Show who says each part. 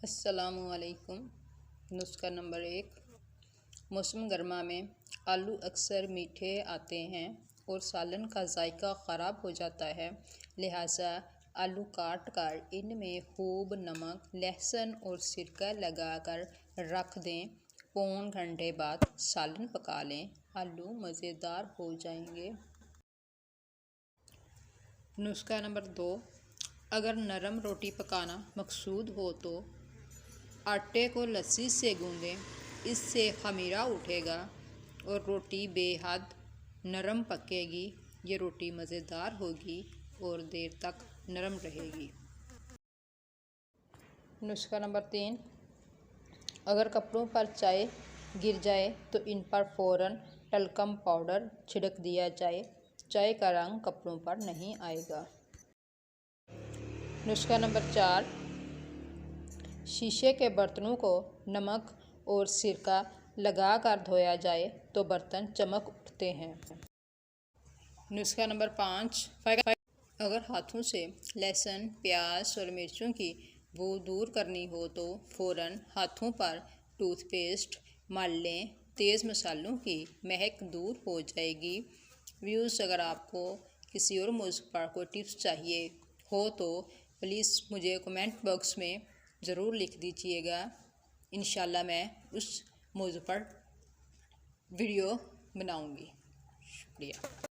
Speaker 1: अस्सलामुअलैकुम। नुस्खा नंबर 1। मौसम गर्मा में आलू अक्सर मीठे आते हैं और सालन का जायका ख़राब हो जाता है, लिहाजा आलू काट कर इनमें खूब नमक, लहसुन और सिरका लगाकर रख दें। पौन घंटे बाद सालन पका लें, आलू मज़ेदार हो जाएंगे। नुस्खा नंबर 2। अगर नरम रोटी पकाना मकसूद हो तो आटे को लस्सी से गूंदें, इससे खमीरा उठेगा और रोटी बेहद नरम पकेगी। ये रोटी मज़ेदार होगी और देर तक नरम रहेगी। नुस्खा नंबर 3। अगर कपड़ों पर चाय गिर जाए तो इन पर फ़ौरन टल्कम पाउडर छिड़क दिया जाए, चाय का रंग कपड़ों पर नहीं आएगा। नुस्खा नंबर 4। शीशे के बर्तनों को नमक और सिरका लगाकर धोया जाए तो बर्तन चमक उठते हैं। नुस्खा नंबर 5। अगर हाथों से लहसुन, प्याज और मिर्चों की बू दूर करनी हो तो फ़ौरन हाथों पर टूथपेस्ट मल लें, तेज़ मसालों की महक दूर हो जाएगी। व्यूज़, अगर आपको किसी और मौजू पर कोई टिप्स चाहिए हो तो प्लीज़ मुझे कमेंट बॉक्स में ज़रूर लिख दीजिएगा। इंशाल्लाह मैं उस मौजू पर वीडियो बनाऊंगी। शुक्रिया।